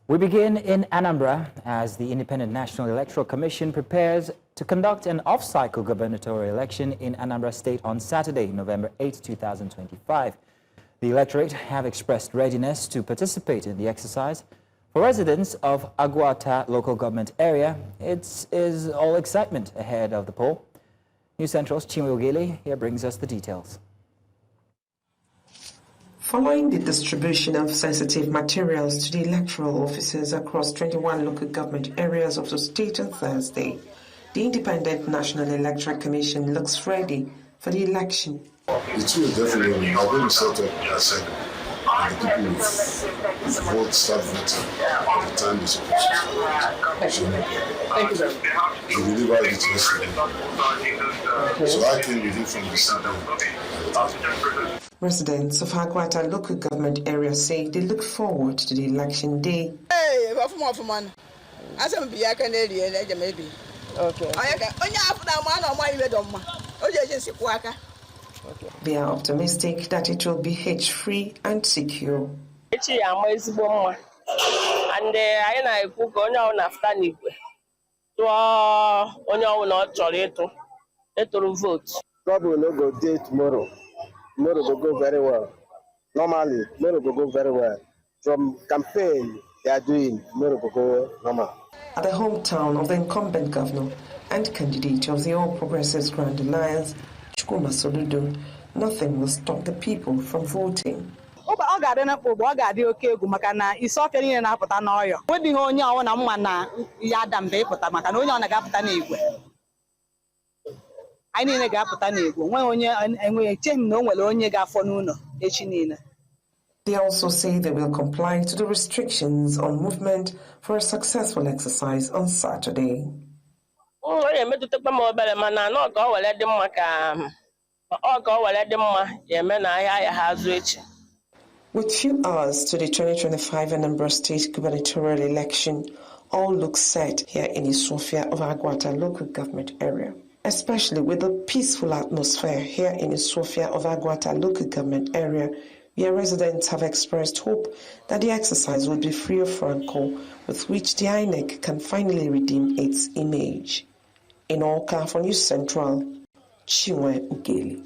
We begin in Anambra as the Independent National Electoral Commission prepares to conduct an off-cycle gubernatorial election in Anambra State on Saturday, November 8, 2025. The electorate have expressed readiness to participate in the exercise. For residents of Agwata local government area, it is all excitement ahead of the poll. News Central's Chinwe Ugele here brings us the details. Following the distribution of sensitive materials to the electoral officers across 21 local government areas of the state on Thursday, the Independent National Electoral Commission looks ready for the election. It will definitely have been set up assembly, and the people will vote, start voting at the time they're supposed to. Thank you, sir. We delivered it yesterday. So I think we did from the Sunday. Residents of Agwata local government area say they look forward to the election day. They are optimistic that it will be hitch-free and secure. Probably will go day tomorrow. Tomorrow will go very well. Normally, tomorrow will go very well. From campaign they are doing, tomorrow will go normal. At the hometown of the incumbent governor and candidate of the All Progressives Grand Alliance, Chukwuma Soludo, nothing will stop the people from voting. They also say they will comply to the restrictions on movement for a successful exercise on Saturday. With few hours to the 2025 Anambra State gubernatorial election, all look set here in Isofia of Agwata local government area, especially with the peaceful atmosphere here in Isofia of Agwata local government area, where residents have expressed hope that the exercise will be free of rancor, with which the INEC can finally redeem its image. In Oka for News Central, Chinwe Ugele.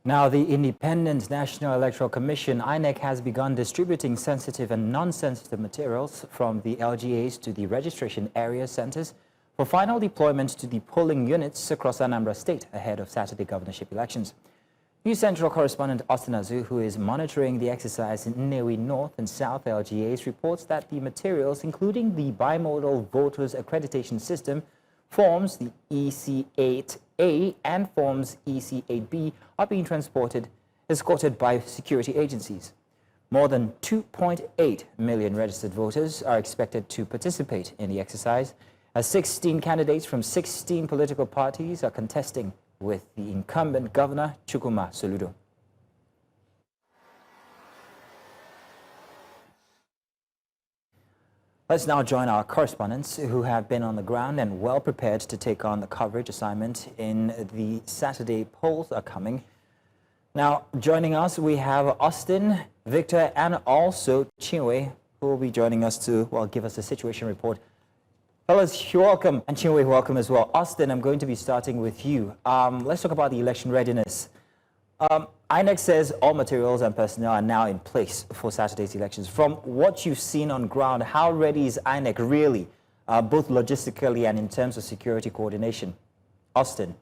Now, the Independent National Electoral Commission, INEC, has begun distributing sensitive and non-sensitive materials from the LGAs to the registration area centers for final deployment to the polling units across Anambra State ahead of Saturday governorship elections. News Central correspondent Austin Azu, who is monitoring the exercise in Nnewi North and South LGAs, reports that the materials, including the bimodal voters accreditation system, forms the EC8A and forms EC8B, are being escorted by security agencies. More than 2.8 million registered voters are expected to participate in the exercise, as 16 candidates from 16 political parties are contesting with the incumbent Governor Chukwuma Soludo. Let's now join our correspondents who have been on the ground and well prepared to take on the coverage assignment in the Saturday polls are coming. Now, joining us, we have Austin, Victor, and also Chinwe, who will be joining us to, well, give us a situation report. Fellas, you're welcome, and Chinwe, welcome as well. Austin, I'm going to be starting with you. Let's talk about the election readiness. INEC says all materials and personnel are now in place for Saturday's elections. From what you've seen on ground, how ready is INEC really, both logistically and in terms of security coordination? Austin.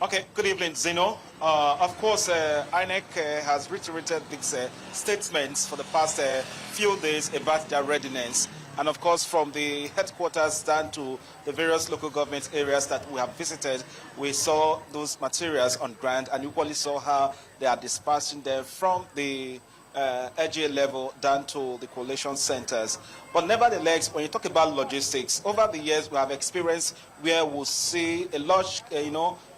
Okay, good evening, Zeno. Of course, INEC has reiterated these statements for the past few days about their readiness. And of course, from the headquarters down to the various local government areas that we have visited, we saw those materials on ground and equally saw how they are dispersing them from the LGA level down to the coalition centers. But nevertheless, when you talk about logistics, over the years we have experienced where we'll see a large,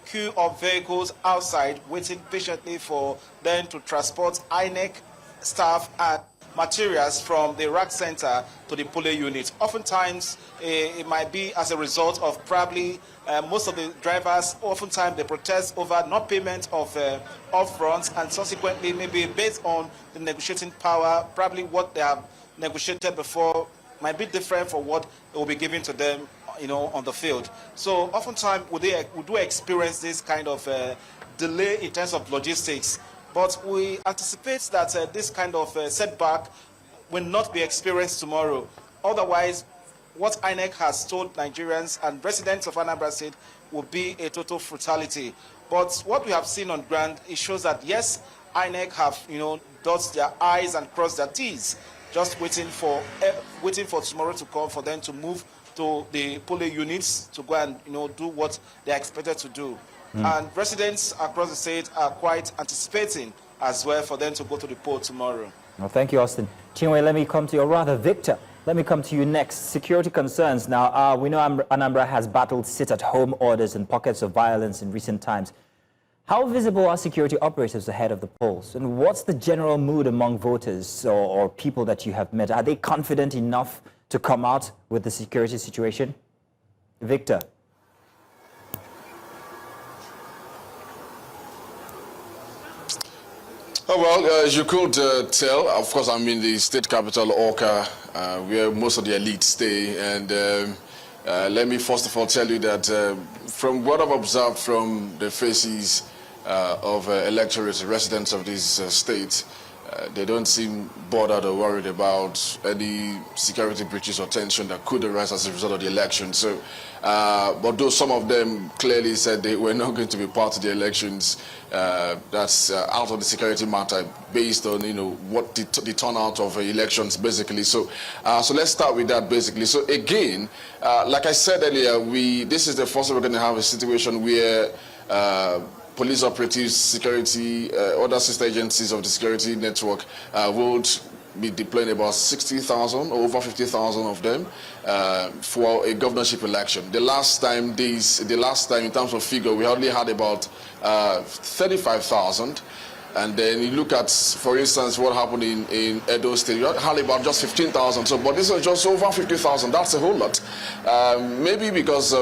queue of vehicles outside waiting patiently for them to transport INEC staff and materials from the rack center to the polling unit. Oftentimes, it might be as a result of probably most of the drivers, oftentimes they protest over not payment of upfronts, and subsequently maybe based on the negotiating power, probably what they have negotiated before might be different from what will be given to them, on the field. So oftentimes we do experience this kind of delay in terms of logistics, but we anticipate that this kind of setback will not be experienced tomorrow. Otherwise, what INEC has told Nigerians and residents of Anambra State will be a total brutality. But what we have seen on ground, it shows that yes, INEC have dotted their I's and crossed their T's, just waiting for tomorrow to come for them to move to the polling units to go and do what they are expected to do. And residents across the state are quite anticipating as well for them to go to the poll tomorrow. Well, thank you, Austin. Chinwe, let me come to you, or rather, Victor, let me come to you next. Security concerns. Now, we know Anambra has battled sit-at-home orders and pockets of violence in recent times. How visible are security operatives ahead of the polls? And what's the general mood among voters or people that you have met? Are they confident enough to come out with the security situation? Victor. Oh, well, as you could tell, of course, I'm in the state capital, Awka, where most of the elites stay. And let me first of all tell you that from what I've observed from the faces of electorates, residents of this state, they don't seem bothered or worried about any security breaches or tension that could arise as a result of the election. So, but though some of them clearly said they were not going to be part of the elections, that's out of the security matter based on what the turnout of elections basically. So, so let's start with that basically. So again, like I said earlier, this is the first time we're going to have a situation where police operatives, security, other sister agencies of the security network would be deploying about 60,000 or over 50,000 of them for a governorship election. The last time in terms of figure, we only had about 35,000. And then you look at, for instance, what happened in Edo State, you had about just 15,000. So, but this is just over 50,000. That's a whole lot. Maybe because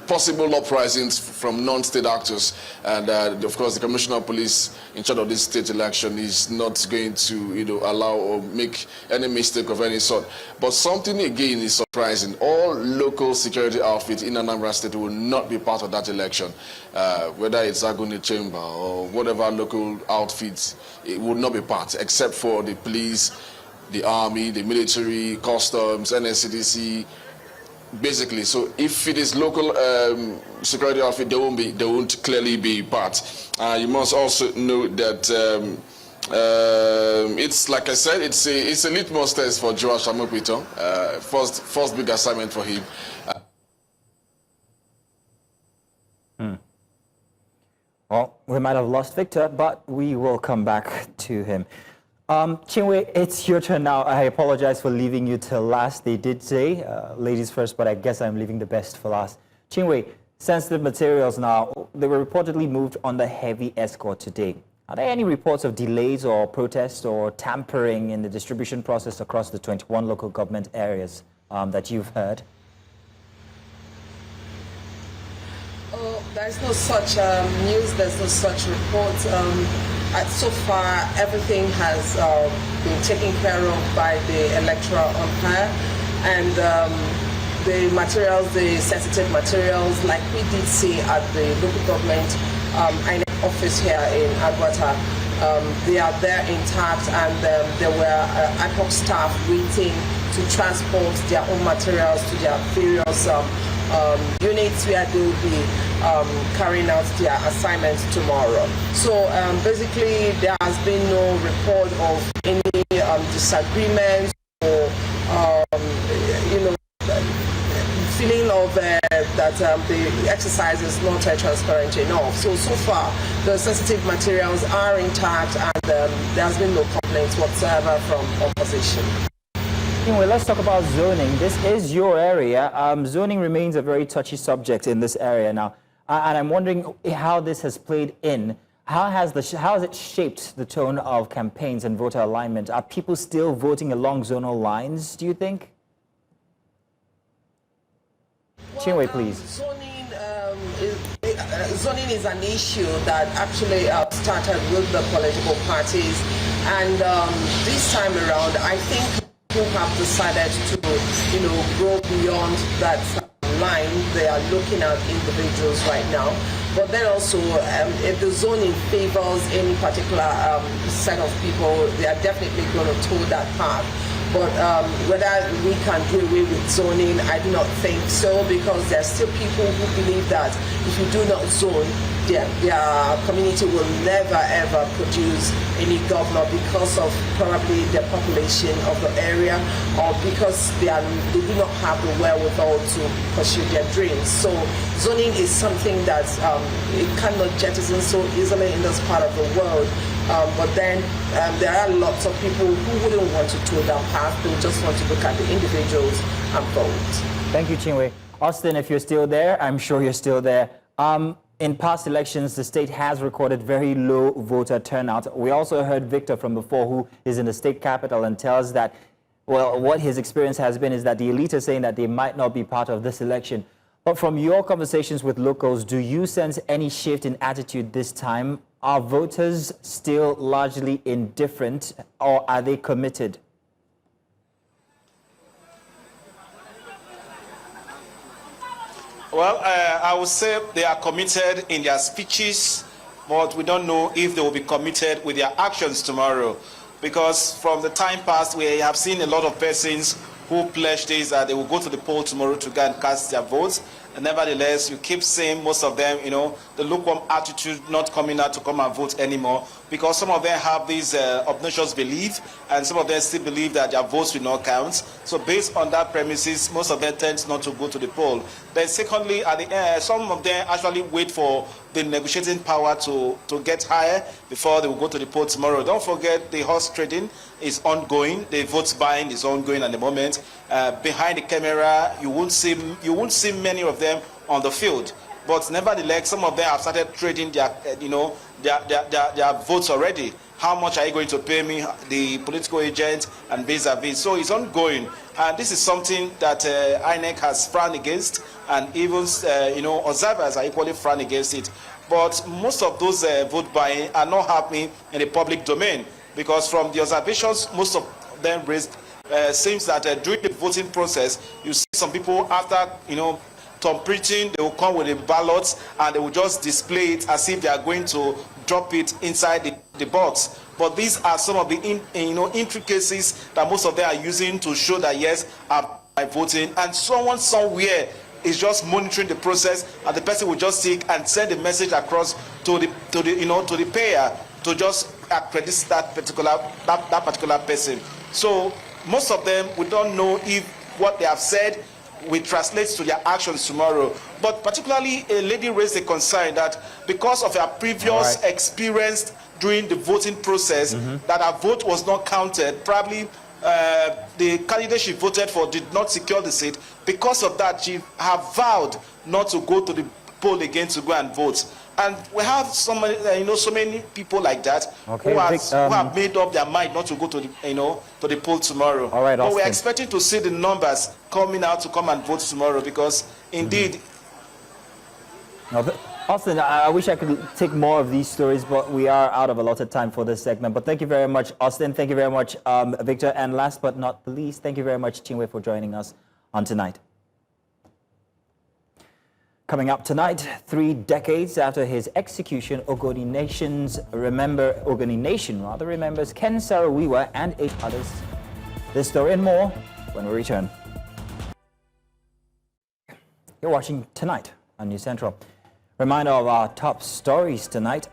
possible uprisings from non-state actors, and of course the Commissioner of Police in charge of this state election is not going to allow or make any mistake of any sort. But something again is surprising. All local security outfits in Anambra State will not be part of that election, whether it's Aguni Chamber or whatever local outfits, it will not be part, except for the police, the army, the military, customs, NSCDC, basically. So if it is local security outfit, they won't clearly be part. You must also know that it's, like I said, it's a litmus test for Joash Amopito. First big assignment for him. Well, we might have lost Victor, but we will come back to him. Chinwe, it's your turn now. I apologize for leaving you till last. They did say ladies first, but I guess I'm leaving the best for last. Chinwe, sensitive materials now, they were reportedly moved under heavy escort today. Are there any reports of delays or protests or tampering in the distribution process across the 21 local government areas that you've heard? Oh, there's no such news, there's no such report. So far, everything has been taken care of by the electoral umpire, and the materials, the sensitive materials, like we did see at the local government INEC office here in Agwata, they are there intact, and there were ad hoc staff waiting to transport their own materials to their various units where they will be carrying out their assignments tomorrow. So basically, there has been no report of any disagreements or feeling of that the exercise is not transparent enough. So far, the sensitive materials are intact, and there has been no complaints whatsoever from opposition. Anyway, let's talk about zoning. This is your area. Zoning remains a very touchy subject in this area now. And I'm wondering how this has played in How has it shaped the tone of campaigns and voter alignment? Are people still voting along zonal lines, do you think? Well, Chinwe, please. Zoning is an issue that actually started with the political parties, and this time around, I think people have decided to, go beyond that line. They are looking at individuals right now. But then also, if the zoning favors any particular set of people, they are definitely going to toe that path. But whether we can do away with zoning, I do not think so, because there are still people who believe that if you do not zone, their community will never ever produce any governor because of probably the population of the area, or because they do not have the wherewithal to pursue their dreams. So zoning is something that it cannot jettison so easily in this part of the world. But then there are lots of people who wouldn't want to toe that path. They just want to look at the individuals and vote. Thank you, Chinwe. Austin, if you're still there, I'm sure you're still there. In past elections, the state has recorded very low voter turnout. We also heard Victor from before, who is in the state capital, and tells that, well, what his experience has been is that the elite are saying that they might not be part of this election. But from your conversations with locals, do you sense any shift in attitude this time? Are voters still largely indifferent, or are they committed? Well, I would say they are committed in their speeches, but we don't know if they will be committed with their actions tomorrow. Because from the time past, we have seen a lot of persons who pledged this that they will go to the poll tomorrow to go and cast their votes. And nevertheless, you keep seeing most of them, the lukewarm attitude, not coming out to come and vote anymore, because some of them have this obnoxious belief, and some of them still believe that their votes will not count. So based on that premises, most of them tend not to go to the poll. Then secondly, at the end, some of them actually wait for the negotiating power to get higher before they will go to the poll tomorrow. Don't forget, the horse trading is ongoing. The vote buying is ongoing at the moment. Behind the camera, you won't see many of them on the field. But nevertheless, some of them have started trading their votes already. How much are you going to pay me, the political agent, and vis-a-vis? So it's ongoing. And this is something that INEC has frowned against, and even observers are equally frowned against it. But most of those vote buying are not happening in the public domain, because from the observations most of them raised, seems that during the voting process, you see some people after thumbprinting, they will come with the ballots and they will just display it as if they are going to drop it inside the box. But these are some of the intricacies that most of them are using to show that yes, I'm voting, and someone somewhere is just monitoring the process, and the person will just take and send a message across to the payer to just accredit that particular person. So most of them, we don't know if what they have said will translate to their actions tomorrow. But particularly, a lady raised a concern that because of her previous experience during the voting process, that her vote was not counted. Probably the candidate she voted for did not secure the seat. Because of that, she have vowed not to go to the poll again to go and vote. And we have so many people like that who have made up their mind not to go to the poll tomorrow. All right, but we're expecting to see the numbers coming out to come and vote tomorrow, because indeed. Austin, I wish I could take more of these stories, but we are out of allotted time for this segment. But thank you very much, Austin. Thank you very much, Victor. And last but not the least, thank you very much, Chinwe, for joining us on Tonight. Coming up tonight, 3 decades after his execution, Ogoni Nation remembers Ken Saro-Wiwa and 8 others. This story and more when we return. You're watching Tonight on News Central. Reminder of our top stories tonight.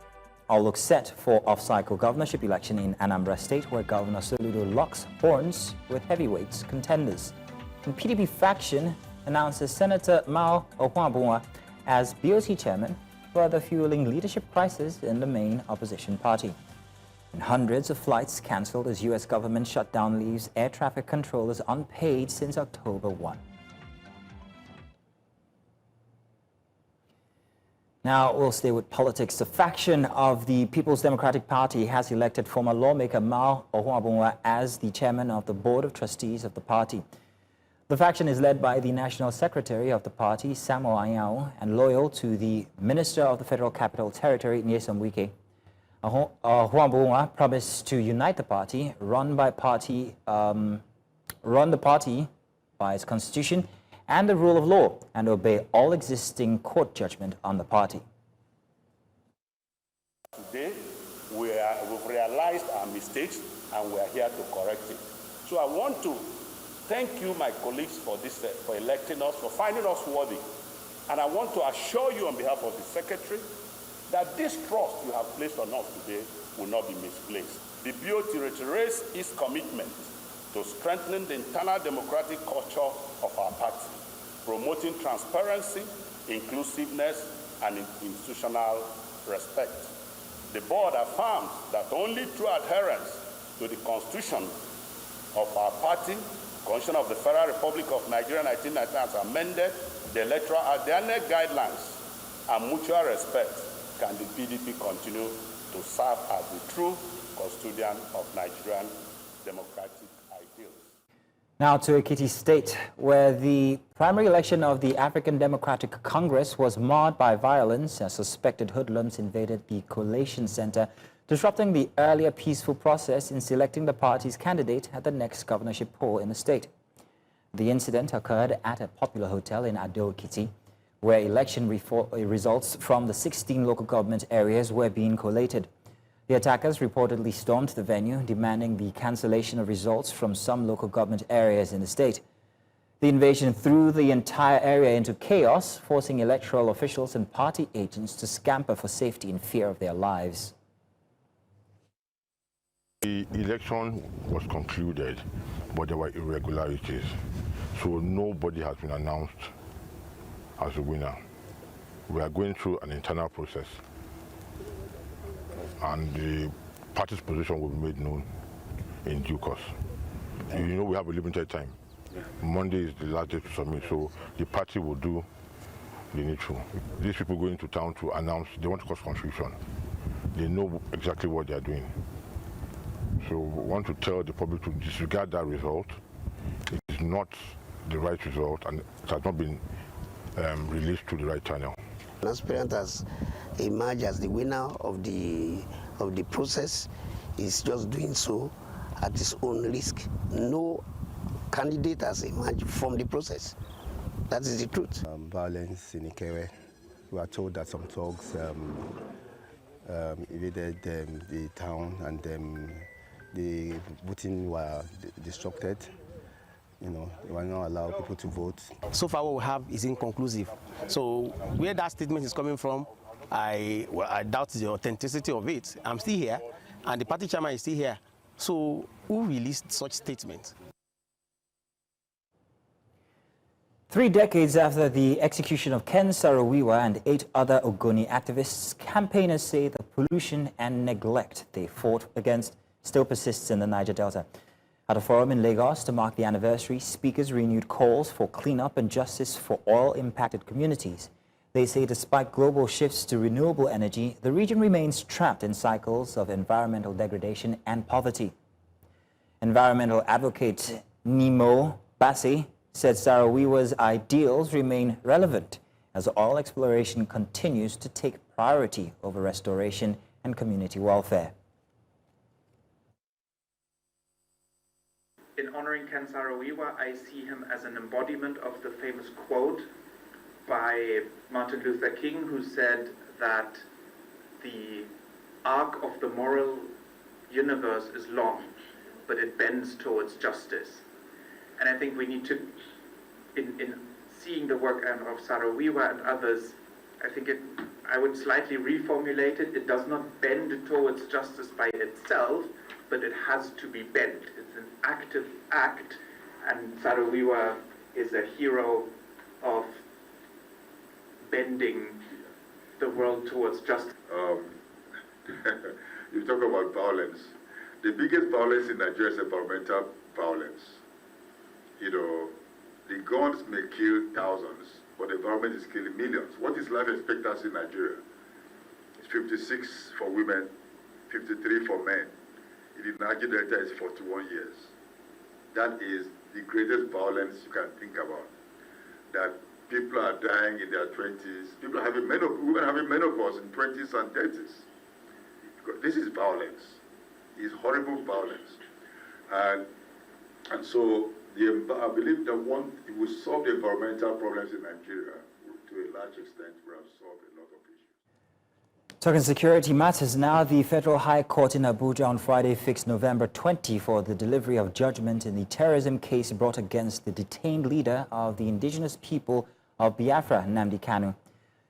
All look set for off-cycle governorship election in Anambra State, where Governor Soludo locks horns with heavyweights contenders. And PDP faction announces Senator Mao Ohuabunwa as BOT chairman, further fueling leadership crisis in the main opposition party. And hundreds of flights cancelled as U.S. government shutdown leaves air traffic controllers unpaid since October 1. Now, we'll stay with politics. The faction of the People's Democratic Party has elected former lawmaker Mao Ohuabunwa as the chairman of the Board of Trustees of the party. The faction is led by the National Secretary of the party, Samuel Anyao, and loyal to the Minister of the Federal Capital Territory, Nyesom Wike. Ohuabunwa promised to unite the party, run the party by its constitution and the rule of law, and obey all existing court judgment on the party. Today, we've realized our mistakes and we are here to correct it. So I want to thank you, my colleagues, for electing us, for finding us worthy. And I want to assure you on behalf of the Secretary that this trust you have placed on us today will not be misplaced. The BOT reiterates its commitment to strengthening the internal democratic culture of our party, promoting transparency, inclusiveness, and institutional respect. The board affirms that only through adherence to the Constitution of our party, Constitution of the Federal Republic of Nigeria 1999 as amended, the electoral the INEC guidelines, and mutual respect, can the PDP continue to serve as the true custodian of Nigerian democratic ideals. Now to Ekiti State, where the primary election of the African Democratic Congress was marred by violence as suspected hoodlums invaded the collation center, disrupting the earlier peaceful process in selecting the party's candidate at the next governorship poll in the state. The incident occurred at a popular hotel in Ekiti, where election results from the 16 local government areas were being collated. The attackers reportedly stormed the venue, demanding the cancellation of results from some local government areas in the state. The invasion threw the entire area into chaos, forcing electoral officials and party agents to scamper for safety in fear of their lives. The election was concluded, but there were irregularities, so nobody has been announced as a winner. We are going through an internal process, and the party's position will be made known in due course. You know, we have a limited time. Monday is the last day to submit, so the party will do the needful. These people going to town to announce, they want to cause confusion. They know exactly what they are doing. So we want to tell the public to disregard that result. It is not the right result, and it has not been released to the right channel. An aspirant has emerged as the winner of the process. Is just doing so at his own risk. No candidate has emerged from the process. That is the truth. Violence in Ikewe. We are told that some thugs invaded the town, and the voting were disrupted. You know, they will not allow people to vote. So far what we have is inconclusive. So where that statement is coming from, I doubt the authenticity of it. I'm still here, and the party chairman is still here. So who released such statement? 3 decades after the execution of Ken Saro-Wiwa and 8 other Ogoni activists, campaigners say the pollution and neglect they fought against still persists in the Niger Delta. At a forum in Lagos to mark the anniversary, speakers renewed calls for cleanup and justice for oil-impacted communities. They say despite global shifts to renewable energy, the region remains trapped in cycles of environmental degradation and poverty. Environmental advocate Nimo Bassey said Saro-Wiwa's ideals remain relevant as oil exploration continues to take priority over restoration and community welfare. In honoring Ken Saro-Wiwa, I see him as an embodiment of the famous quote by Martin Luther King, who said that the arc of the moral universe is long, but it bends towards justice. And I think we need to, in seeing the work of Saro-Wiwa and others, I would slightly reformulate it. It does not bend towards justice by itself, but it has to be bent. It's an active act, and Saro-Wiwa is a hero of bending the world towards justice. You talk about violence. The biggest violence in Nigeria is environmental violence. You know, the guns may kill thousands, but the environment is killing millions. What is life expectancy in Nigeria? It's 56 for women, 53 for men. In the Niger Delta, it's 41 years. That is the greatest violence you can think about. That people are dying in their 20s. People are having women having menopause in 20s and 30s. This is violence. It's horrible violence. And so I believe that it will solve the environmental problems in Nigeria to a large extent. We have solved a lot of issues. Talking security matters now, the Federal High Court in Abuja on Friday fixed November 20 for the delivery of judgment in the terrorism case brought against the detained leader of the indigenous people of Biafra, Nnamdi Kanu.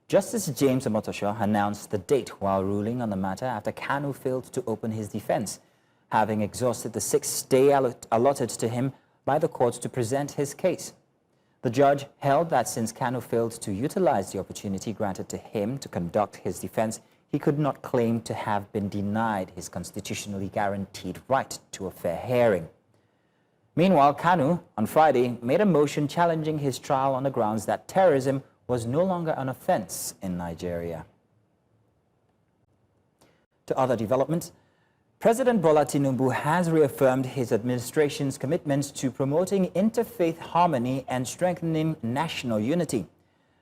Justice James Omotosho announced the date while ruling on the matter after Kanu failed to open his defense, having exhausted the 6th day allotted to him by the court to present his case. The judge held that since Kanu failed to utilize the opportunity granted to him to conduct his defense, he could not claim to have been denied his constitutionally guaranteed right to a fair hearing. Meanwhile, Kanu, on Friday, made a motion challenging his trial on the grounds that terrorism was no longer an offense in Nigeria. To other developments, President Bola Tinubu has reaffirmed his administration's commitment to promoting interfaith harmony and strengthening national unity.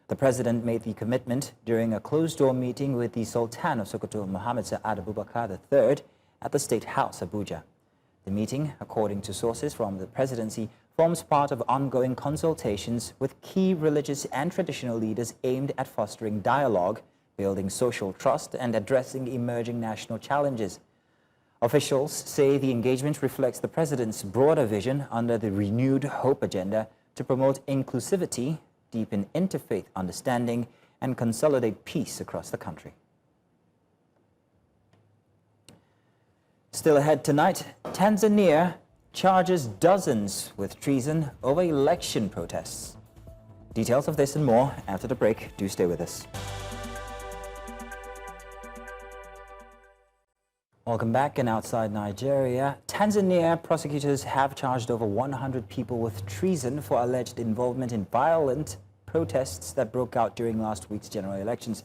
The president made the commitment during a closed-door meeting with the Sultan of Sokoto, Mohammed Sa'ad Abubakar III, at the State House, Abuja. The meeting, according to sources from the presidency, forms part of ongoing consultations with key religious and traditional leaders aimed at fostering dialogue, building social trust, and addressing emerging national challenges. Officials say the engagement reflects the president's broader vision under the Renewed Hope agenda to promote inclusivity, deepen interfaith understanding, and consolidate peace across the country. Still ahead tonight, Tanzania charges dozens with treason over election protests. Details of this and more after the break. Do stay with us. Welcome back. And outside Nigeria, Tanzania prosecutors have charged over 100 people with treason for alleged involvement in violent protests that broke out during last week's general elections.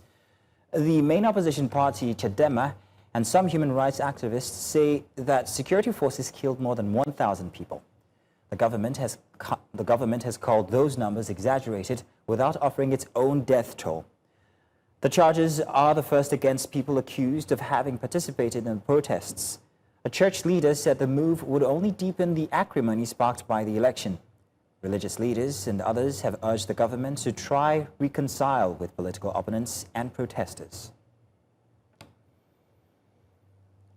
The main opposition party, Chadema, and some human rights activists say that security forces killed more than 1,000 people. The government has called those numbers exaggerated without offering its own death toll. The charges are the first against people accused of having participated in protests. A church leader said the move would only deepen the acrimony sparked by the election. Religious leaders and others have urged the government to try reconcile with political opponents and protesters.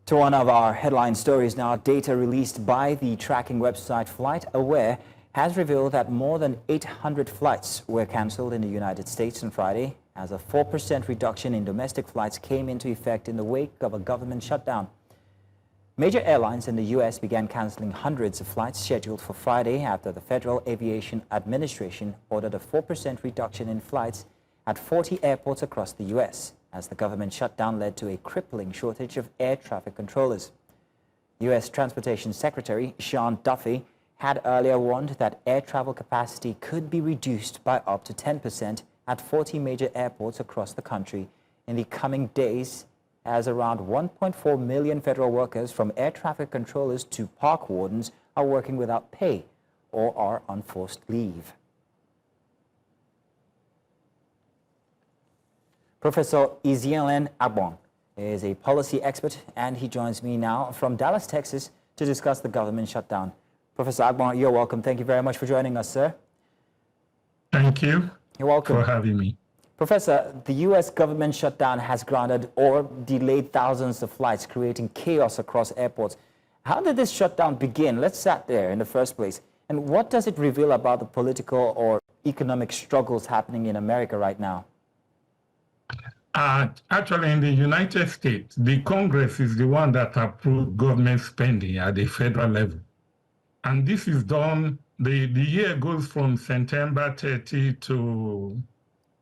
To one of our headline stories now, data released by the tracking website FlightAware has revealed that more than 800 flights were cancelled in the United States on Friday, as a 4% reduction in domestic flights came into effect in the wake of a government shutdown. Major airlines in the U.S. began cancelling hundreds of flights scheduled for Friday after the Federal Aviation Administration ordered a 4% reduction in flights at 40 airports across the U.S., as the government shutdown led to a crippling shortage of air traffic controllers. U.S. Transportation Secretary Sean Duffy had earlier warned that air travel capacity could be reduced by up to 10% at 40 major airports across the country in the coming days, as around 1.4 million federal workers, from air traffic controllers to park wardens, are working without pay or are on forced leave. Professor Izielen Agbon is a policy expert, and he joins me now from Dallas, Texas, to discuss the government shutdown. Professor Agbon, you're welcome. Thank you very much for joining us, sir. Thank you. You're welcome for having me. Professor, the U.S. government shutdown has grounded or delayed thousands of flights, creating chaos across airports. How did this shutdown begin? Let's start there in the first place. And what does it reveal about the political or economic struggles happening in America right now? Actually, in the United States, the Congress is the one that approved government spending at the federal level. And this is done, the year goes from September 30 to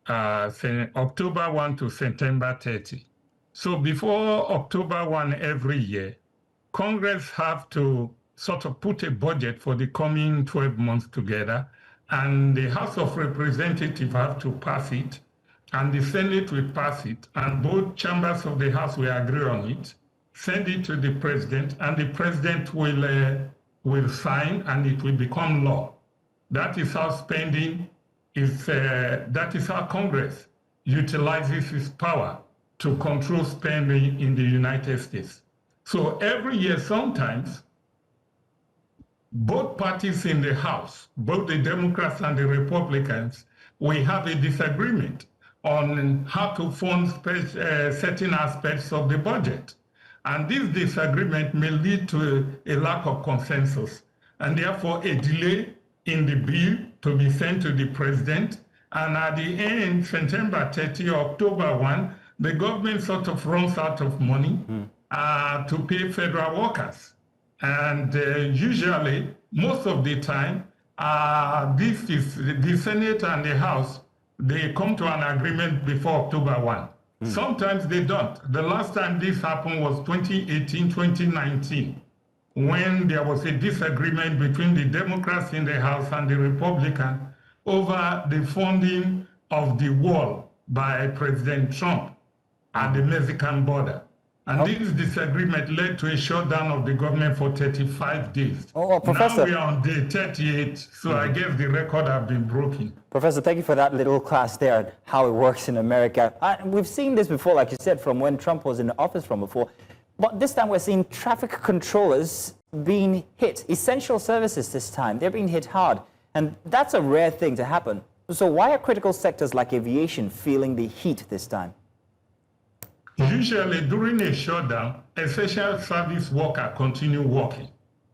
October 1 to September 30. So before October 1 every year, Congress have to sort of put a budget for the coming 12 months together and the House of Representatives have to pass it, and the Senate will pass it, and both chambers of the House will agree on it, send it to the President, and the President will sign, and it will become law. That is how spending is, that is how Congress utilizes its power to control spending in the United States. So every year, sometimes, both parties in the House, both the Democrats and the Republicans, we have a disagreement on how to fund certain aspects of the budget. And this disagreement may lead to a lack of consensus, and therefore a delay in the bill to be sent to the President. And at the end, September 30 or October 1, the government sort of runs out of money to pay federal workers. And usually, most of the time, this is the Senate and the House, they come to an agreement before October 1. Sometimes they don't. The last time this happened was 2018, 2019, when there was a disagreement between the Democrats in the House and the Republicans over the funding of the wall by President Trump at the Mexican border. And this disagreement led to a shutdown of the government for 35 days. Professor. Now we are on day 38, so I guess the record has been broken. Professor, thank you for that little class there on how it works in America. We've seen this before, like you said, from when Trump was in the office from before. But this time we're seeing traffic controllers being hit. Essential services this time, they're being hit hard. And that's a rare thing to happen. So why are critical sectors like aviation feeling the heat this time? Usually during a shutdown, essential service workers continue working.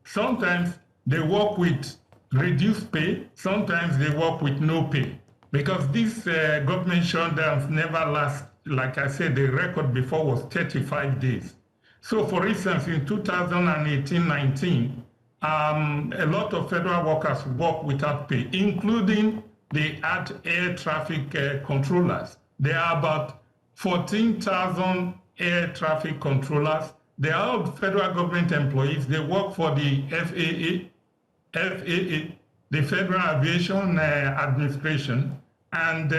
Sometimes they work with reduced pay, sometimes they work with no pay. Because these government shutdowns never last, like I said, the record before was 35 days. So for instance, in 2018-19, a lot of federal workers work without pay, including the air traffic controllers. There are about 14,000 air traffic controllers. They are all federal government employees. They work for the FAA, the Federal Aviation Administration. And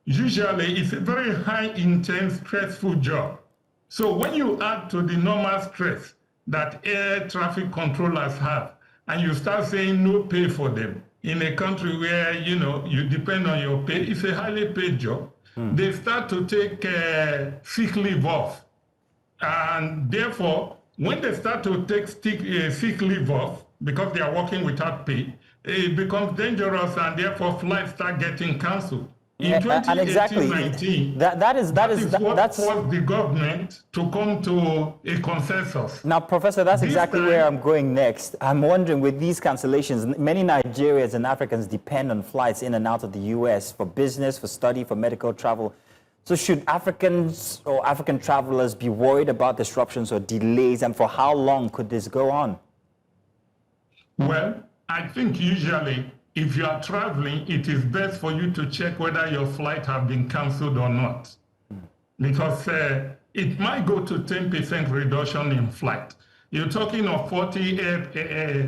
usually it's a very high, intense, stressful job. So when you add to the normal stress that air traffic controllers have, and you start saying no pay for them in a country where, you know, you depend on your pay, it's a highly paid job. They start to take sick leave off. And therefore, when they start to take sick leave off, because they are working without pay, it becomes dangerous, and therefore flights start getting cancelled. In 2018-19, that's forced the government to come to a consensus. Now, Professor, that's exactly where I'm going next. I'm wondering, with these cancellations, many Nigerians and Africans depend on flights in and out of the U.S. for business, for study, for medical travel. So should Africans or African travelers be worried about disruptions or delays, and for how long could this go on? Well, I think usually, if you are traveling, it is best for you to check whether your flight has been cancelled or not. Because it might go to 10% reduction in flight. You're talking of 40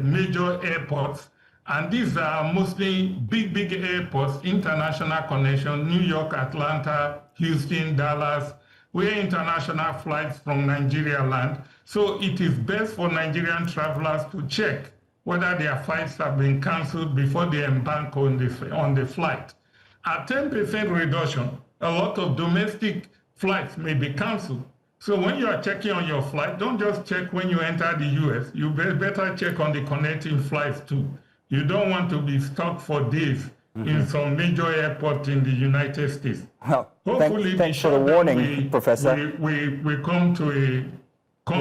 major airports, and these are mostly big airports, international connection, New York, Atlanta, Houston, Dallas, where international flights from Nigeria land. So it is best for Nigerian travelers to check whether their flights have been cancelled before they embark on the flight. At 10% reduction, a lot of domestic flights may be cancelled. So when you are checking on your flight, don't just check when you enter the US. You better check on the connecting flights too. You don't want to be stuck for days in some major airport in the United States. Well, hopefully, thanks for the warning, Professor. We come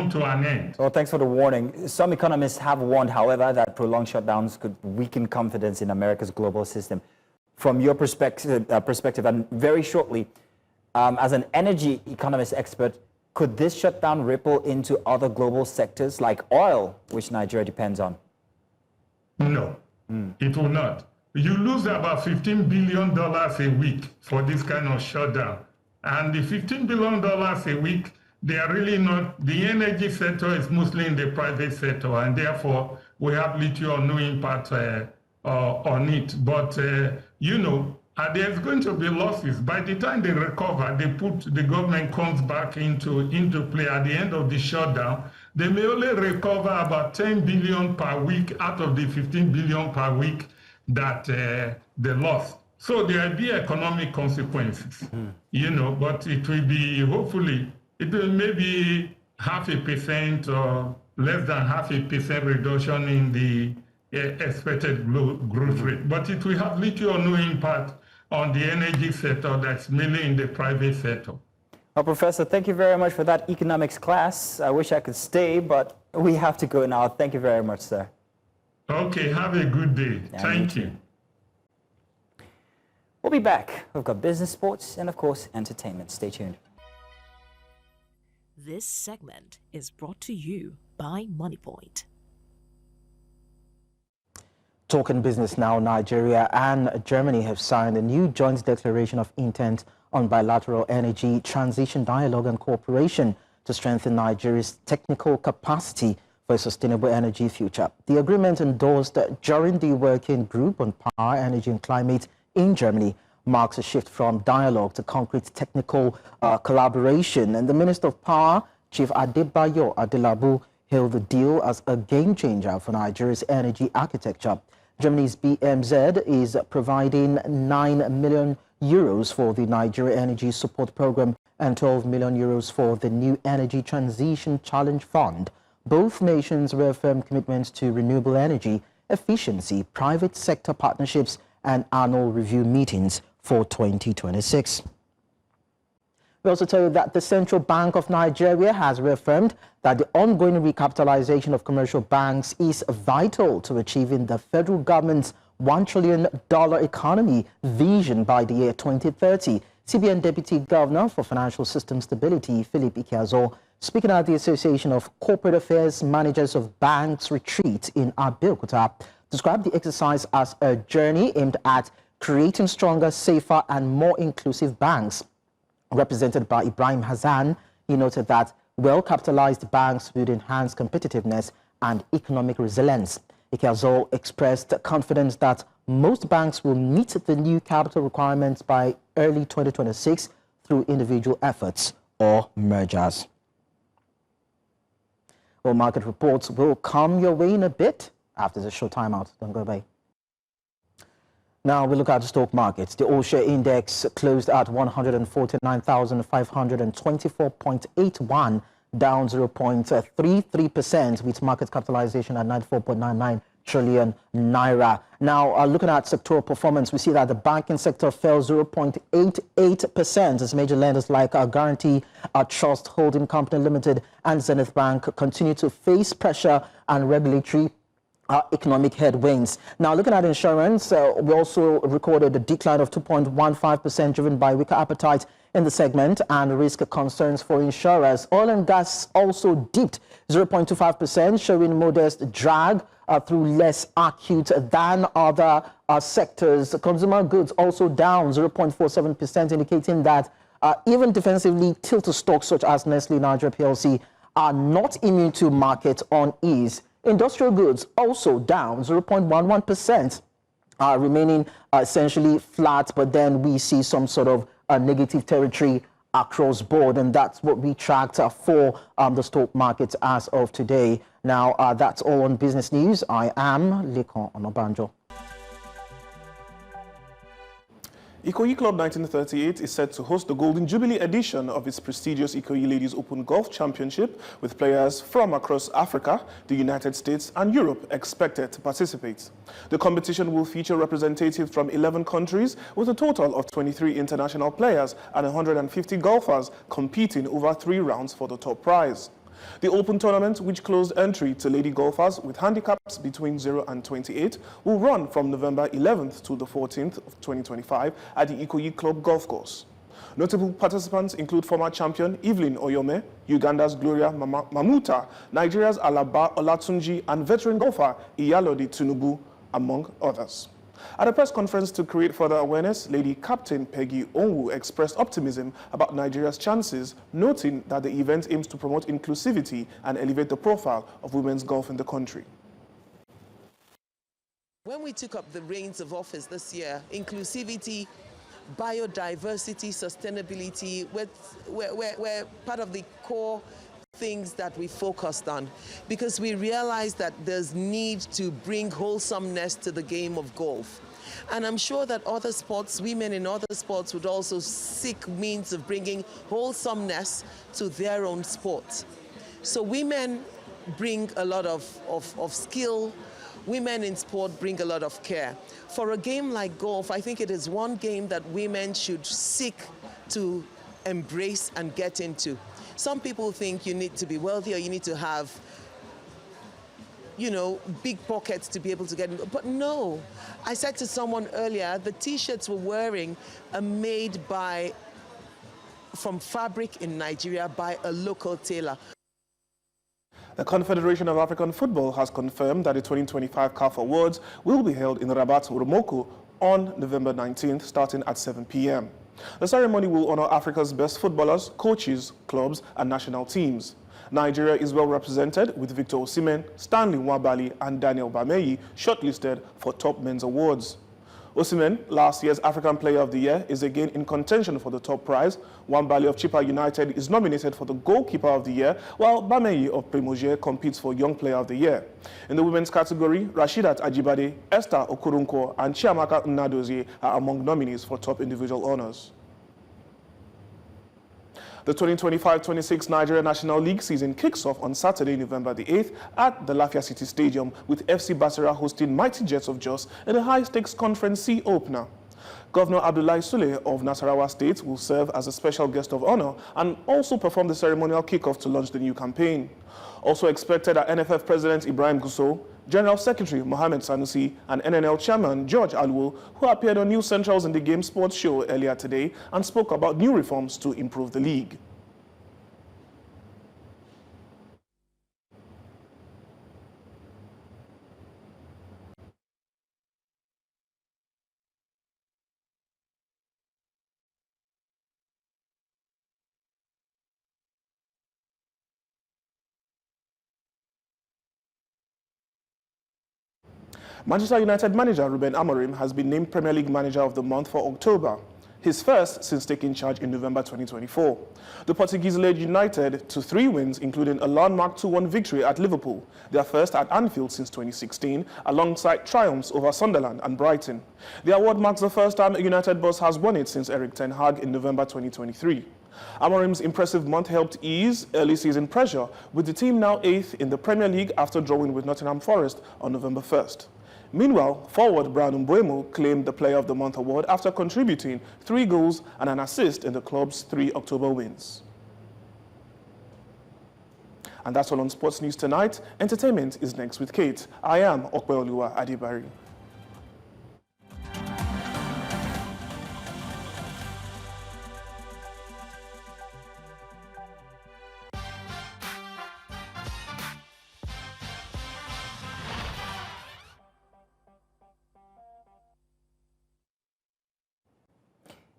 to an end. Well, thanks for the warning. Some economists have warned, however, that prolonged shutdowns could weaken confidence in America's global system. From your perspective, and very shortly, as an energy economist expert, could this shutdown ripple into other global sectors like oil, which Nigeria depends on? No, it will not. You lose about $15 billion a week for this kind of shutdown. And the $15 billion a week, they are really not, the energy sector is mostly in the private sector, and therefore we have little or no impact on it. But, you know, there's going to be losses. By the time they recover, the government comes back into play at the end of the shutdown. They may only recover about 10 billion per week out of the 15 billion per week that they lost. So there will be economic consequences, you know, but it will be, hopefully, it will maybe 0.5% or less than 0.5% reduction in the expected growth rate. But it will have little or no impact on the energy sector that's mainly in the private sector. Well, Professor, thank you very much for that economics class. I wish I could stay, but we have to go now. Thank you very much, sir. Okay, have a good day. Thank you. We'll be back. We've got business, sports, and of course, entertainment. Stay tuned. This segment is brought to you by MoneyPoint. Talking business now, Nigeria and Germany have signed a new joint declaration of intent on bilateral energy transition dialogue and cooperation to strengthen Nigeria's technical capacity for a sustainable energy future. The agreement endorsed during the working group on power, energy and climate in Germany marks a shift from dialogue to concrete technical collaboration. And the Minister of Power, Chief Adebayo Adelabu, hailed the deal as a game changer for Nigeria's energy architecture. Germany's BMZ is providing 9 million euros for the Nigeria Energy Support Program and 12 million euros for the new Energy Transition Challenge Fund. Both nations reaffirmed commitments to renewable energy, efficiency, private sector partnerships, and annual review meetings for 2026. We also tell you that the Central Bank of Nigeria has reaffirmed that the ongoing recapitalization of commercial banks is vital to achieving the federal government's $1 trillion economy vision by the year 2030. CBN Deputy Governor for Financial System Stability, Philip Ikeazo, speaking at the Association of Corporate Affairs Managers of Banks retreat in Abeokuta, described the exercise as a journey aimed at creating stronger, safer, and more inclusive banks. Represented by Ibrahim Hassan, he noted that well-capitalized banks would enhance competitiveness and economic resilience. Ikeazo expressed confidence that most banks will meet the new capital requirements by early 2026 through individual efforts or mergers. Well, market reports will come your way in a bit after the short timeout. Don't go away. Now we look at the stock markets. The all-share index closed at 149,524.81, down 0.33%, with market capitalization at 94.99 trillion naira. Now, looking at sectoral performance, we see that the banking sector fell 0.88% as major lenders like Guarantee Trust Holding Company Limited and Zenith Bank continue to face pressure and regulatory economic headwinds. Now, looking at insurance, we also recorded a decline of 2.15%, driven by weaker appetite in the segment and risk concerns for insurers. Oil and gas also dipped 0.25%, showing modest drag through less acute than other sectors. Consumer goods also down 0.47%, indicating that even defensively tilted stocks such as Nestle Nigeria PLC are not immune to market unease. Industrial goods also down 0.11%, remaining essentially flat, but then we see some sort of negative territory across board, and that's what we tracked for the stock markets as of today. Now, that's all on business news. I am Lekon Onobanjo. Ikoyi Club 1938 is set to host the Golden Jubilee edition of its prestigious Ikoyi Ladies Open Golf Championship, with players from across Africa, the United States, and Europe expected to participate. The competition will feature representatives from 11 countries, with a total of 23 international players and 150 golfers competing over 3 rounds for the top prize. The Open Tournament, which closed entry to lady golfers with handicaps between 0 and 28, will run from November 11th to the 14th of 2025 at the Ikoyi Club Golf Course. Notable participants include former champion Evelyn Oyome, Uganda's Gloria Mamuta, Nigeria's Alaba Olatunji, and veteran golfer Iyalode Tinubu, among others. At a press conference to create further awareness, Lady Captain Peggy Onwu expressed optimism about Nigeria's chances, noting that the event aims to promote inclusivity and elevate the profile of women's golf in the country. When we took up the reins of office this year, inclusivity, biodiversity, sustainability, were part of the core things that we focused on, because we realized that there's need to bring wholesomeness to the game of golf. And I'm sure that other sports, women in other sports, would also seek means of bringing wholesomeness to their own sport. So women bring a lot of skill. Women in sport bring a lot of care. For a game like golf, I think it is one game that women should seek to embrace and get into. Some people think you need to be wealthy or you need to have, you know, big pockets to be able to get in. But no, I said to someone earlier, the t-shirts we're wearing are made from fabric in Nigeria by a local tailor. The Confederation of African Football has confirmed that the 2025 CAF Awards will be held in Rabat, Morocco on November 19th, starting at 7 p.m. The ceremony will honor Africa's best footballers, coaches, clubs, and national teams. Nigeria is well represented, with Victor Osimhen, Stanley Nwabali, and Daniel Bameyi shortlisted for top men's awards. Osimhen, last year's African Player of the Year, is again in contention for the top prize. Nwabali of Chippa United is nominated for the Goalkeeper of the Year, while Bameyi of Primoge competes for Young Player of the Year. In the women's category, Rashidat Ajibade, Esther Okoronko, and Chiamaka Nnadozie are among nominees for top individual honors. The 2025-26 Nigeria National League season kicks off on Saturday, November the 8th at the Lafia City Stadium, with FC Basra hosting Mighty Jets of Jos in a high-stakes Conference C opener. Governor Abdullahi Sule of Nasarawa State will serve as a special guest of honor and also perform the ceremonial kickoff to launch the new campaign. Also expected are NFF President Ibrahim Gusso, General Secretary Mohamed Sanusi, and NNL Chairman George Alwo, who appeared on News Central's In the Game Sports Show earlier today and spoke about new reforms to improve the league. Manchester United manager Ruben Amorim has been named Premier League Manager of the Month for October, his first since taking charge in November 2024. The Portuguese led United to 3 wins, including a landmark 2-1 victory at Liverpool, their first at Anfield since 2016, alongside triumphs over Sunderland and Brighton. The award marks the first time a United boss has won it since Erik ten Hag in November 2023. Amorim's impressive month helped ease early season pressure, with the team now 8th in the Premier League after drawing with Nottingham Forest on November 1st. Meanwhile, forward Brian Mbeumo claimed the Player of the Month award after contributing 3 goals and an assist in the club's 3 October wins. And that's all on Sports News tonight. Entertainment is next with Kate. I am Okweoluwa Adibari.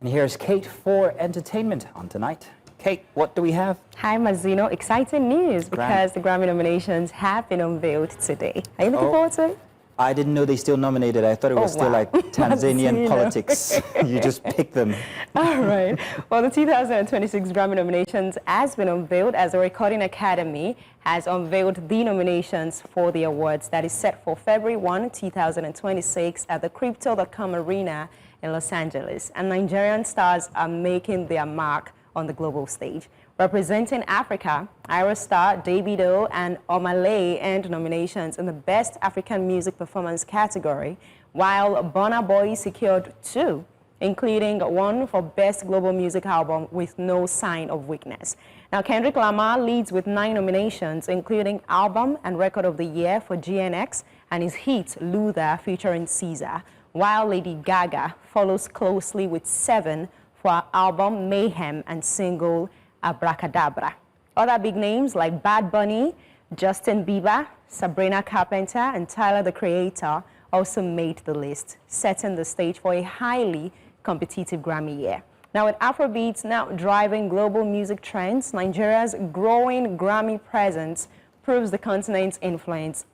And here's Kate for entertainment on tonight. Kate, what do we have? Hi, Mazino. Exciting news because the Grammy nominations have been unveiled today. Are you looking forward to it? I didn't know they still nominated. I thought it was still like Tanzanian politics. You just pick them. All right. Well, the 2026 Grammy nominations has been unveiled as the Recording Academy has unveiled the nominations for the awards that is set for February 1, 2026 at the Crypto.com Arena in Los Angeles. And Nigerian stars are making their mark on the global stage. Representing Africa, Ira Star, Davido, and Omale earned nominations in the Best African Music Performance category, while Burna Boy secured 2, including 1 for Best Global Music Album with No Sign of Weakness. Now, Kendrick Lamar leads with 9 nominations, including Album and Record of the Year for GNX and his hit Luther featuring Caesar, while Lady Gaga follows closely with 7 for her album Mayhem and single Abracadabra. Other big names like Bad Bunny, Justin Bieber, Sabrina Carpenter, and Tyler the Creator also made the list, setting the stage for a highly competitive Grammy year. Now, with Afrobeats now driving global music trends, Nigeria's growing Grammy presence proves the continent's influence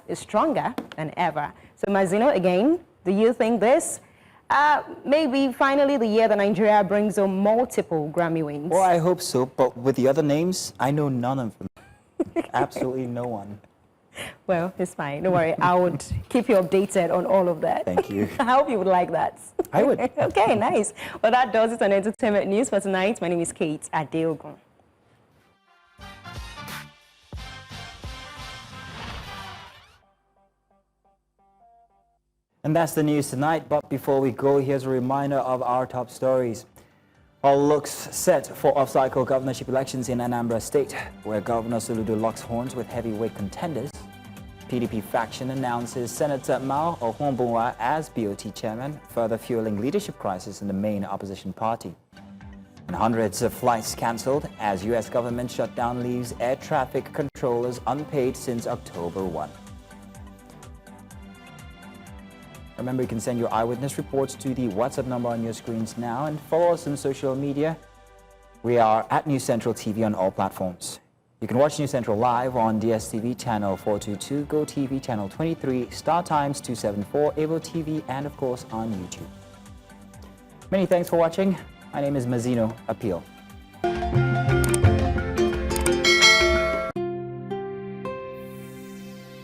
is stronger than ever. So Mazino, again, do you think this maybe finally the year that Nigeria brings on multiple Grammy wins? Well, I hope so, but with the other names, I know none of them. Absolutely no one. Well, it's fine. Don't worry. I would keep you updated on all of that. Thank you. I hope you would like that. I would. Okay, nice. Well, that does it on entertainment news for tonight. My name is Kate Adeogun. And that's the news tonight. But before we go, here's a reminder of our top stories. All looks set for off-cycle governorship elections in Anambra State, where Governor Soludo locks horns with heavyweight contenders. PDP faction announces Senator Mao Ohuabunwa as BOT chairman, further fueling leadership crisis in the main opposition party. And hundreds of flights cancelled as U.S. government shutdown leaves air traffic controllers unpaid since October 1. Remember, you can send your eyewitness reports to the WhatsApp number on your screens now and follow us on social media. We are at News Central TV on all platforms. You can watch News Central live on DSTV channel 422, GoTV channel 23, Star Times 274, Able TV, and of course on YouTube. Many thanks for watching. My name is Mazino Appeal.